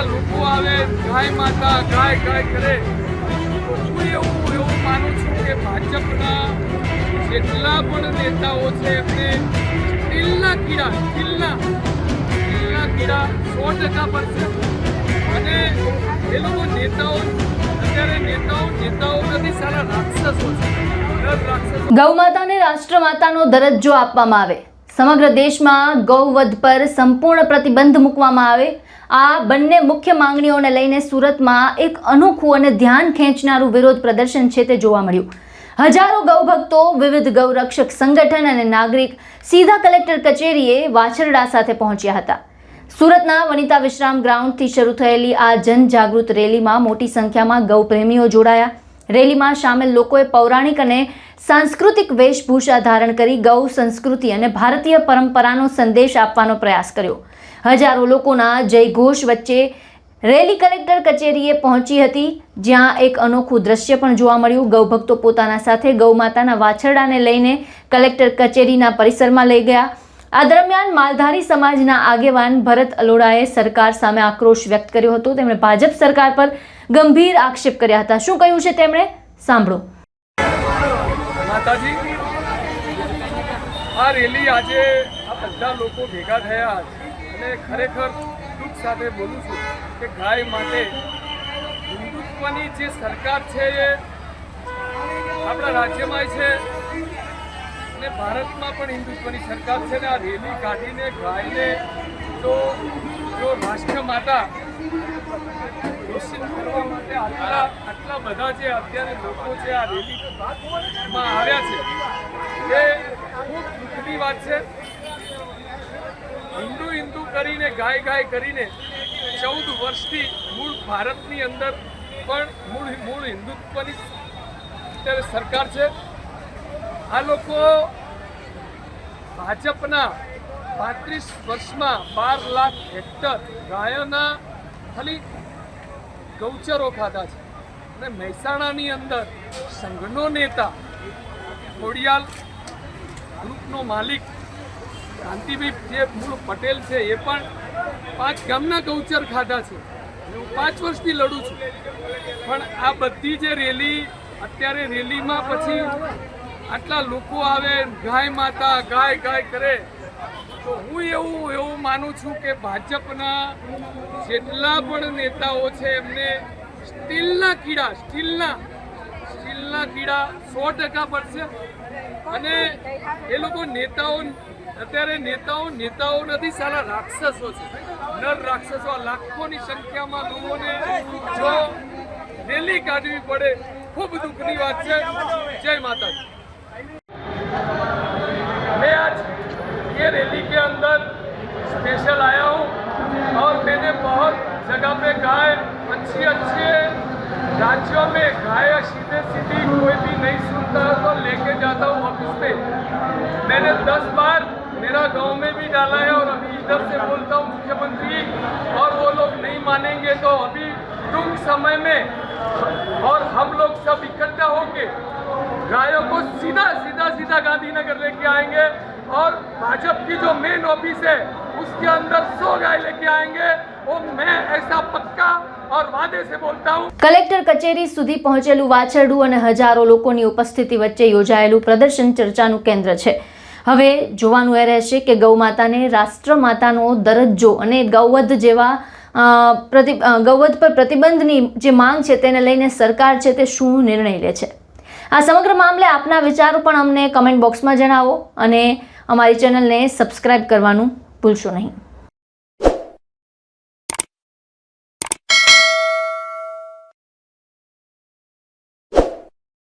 આટલા લોકો આવે ગાય માતા ગાય ગાય કરે તો હું એવું માનું છું કે ભાજપના જેટલા પણ નેતાઓ છે એમને સ્ટીલના કીડા 100% પડશે અને એ લોકો નેતાઓ નથી, સારા રાક્ષસો છે. ગૌ માતાને રાષ્ટ્રમાતાનો દરજ્જો આપવામાં આવે, સમગ્ર દેશમાં ગૌવધ પર સંપૂર્ણ પ્રતિબંધ મૂકવામાં આવે, આ બંને મુખ્ય માંગણીઓને લઈને સુરતમાં એક અનોખું અને ધ્યાન ખેંચનારું વિરોધ પ્રદર્શન છે તે જોવા મળ્યું. હજારો ગૌભક્તો, વિવિધ ગૌરક્ષક સંગઠન અને નાગરિક સીધા કલેક્ટર કચેરીએ વાછરડા સાથે પહોંચ્યા હતા. સુરતના વનિતા વિશ્રામ ગ્રાઉન્ડથી શરૂ થયેલી આ જનજાગૃત રેલીમાં મોટી સંખ્યામાં ગૌપ્રેમીઓ જોડાયા. રેલીમાં સામેલ લોકોએ પૌરાણિક અને સાંસ્કૃતિક વેશભૂષા ધારણ કરી ગૌ સંસ્કૃતિ અને ભારતીય પરંપરાનો સંદેશ આપવાનો પ્રયાસ કર્યો. હજારો લોકોના જયઘોષ વચ્ચે રેલી કલેક્ટર કચેરીએ પહોંચી હતી, જ્યાં એક અનોખું દ્રશ્ય પણ જોવા મળ્યું. ગૌભક્તો પોતાના સાથે ગૌમાતાના વાછરડાને લઈને કલેક્ટર કચેરીના પરિસરમાં લઈ ગયા. આ દરમિયાન માલધારી સમાજના આગેવાન ભરત અલોડાએ સરકાર સામે આક્રોશ વ્યક્ત કર્યો હતો. તેમણે ભાજપ સરકાર પર ગંભીર આક્ષેપ કર્યા હતા. શું કહ્યું છે તેમણે, સાંભળો. માતાજી, આ રેલી આજે આ બધા લોકો ભેગા થયા અને ખરેખર દુઃખ સાથે બોલું છું કે ગાય માટે હિન્દુત્વની જે સરકાર છે એ આપણા રાજ્યમાં છે અને ભારતમાં પણ હિન્દુત્વની સરકાર છે ને આ રેલી કાઢીને ગાયને તો જો રાષ્ટ્રમાતા ઘોષિત કરવા માટે આટલા બધા જે અત્યારે લોકો છે આ રેલીમાં આવ્યા છે એ ખૂબ દુઃખની વાત છે. હિન્દુ કરીને ગાય કરીને 14 વર્ષથી મૂળ ભારતની અંદર પણ મૂળ હિન્દુત્વની અત્યારે સરકાર છે. આ લોકો ભાજપના 35 વર્ષમાં 12 લાખ હેક્ટર ગાયોના ખાલી ગૌચરો ખાધા છે અને મહેસાણાની અંદર સંઘનો નેતા ખોડિયાલ ગ્રુપનો માલિક કાંતિભાઈ જે મૂળ પટેલ છે એ પણ 5 ગામના ગૌચર ખાધા છે. હું 5 વર્ષથી લડું છું, પણ આ બધી જે રેલી અત્યારે રેલીમાં પછી આટલા લોકો આવે ગાય માતા ગાય ગાય કરે તો હું એવું માનું છું કે ભાજપના જેટલા પણ નેતાઓ છે એમને સ્ટીલના કીડા 100% પડશે અને એ લોકો અત્યારે નેતાઓ નથી, સારા રાક્ષસો છે, નર રાક્ષસો. લાખોની સંખ્યામાં લોકોને જો રેલી કાઢવી પડે, ખૂબ દુઃખની વાત છે. જય માતાજી. मैं आज ये रैली के अंदर स्पेशल आया हूँ और मैंने बहुत जगह पे गाय अच्छे राज्यों में गाय सीधी कोई भी नहीं सुनता है तो लेके जाता हूँ ऑफिस पे. मैंने 10 बार मेरा गांव में भी डाला है और अभी इधर से बोलता हूँ मुख्यमंत्री और वो लोग नहीं मानेंगे तो अभी टूंक समय में और हम लोग सब इकट्ठा होके गायों को सीधा गांधीनगर लेके आएंगे और भाजपा की जो मेन ऑफिस है उसके अंदर 100 गाय लेके आएंगे. वो मैं ऐसा पक्का और वादे से बोलता हूँ. કલેક્ટર કચેરી સુધી પહોંચેલું વાછરડું અને હજારો લોકોની ઉપસ્થિતિ વચ્ચે યોજાયેલું પ્રદર્શન ચર્ચાનું કેન્દ્ર છે. હવે જોવાનું એ રહેશે કે ગૌ માતાને રાષ્ટ્રમાતાનો દરજ્જો અને ગૌવધ જેવા ગૌવધ પર પ્રતિબંધની જે માંગ છે તેને લઈને સરકાર છે તે શું નિર્ણય લે છે. આ સમગ્ર મામલે આપના વિચારો પણ અમને કમેન્ટ બોક્સમાં જણાવો અને અમારી ચેનલને સબસ્ક્રાઇબ કરવાનું ભૂલશો નહીં.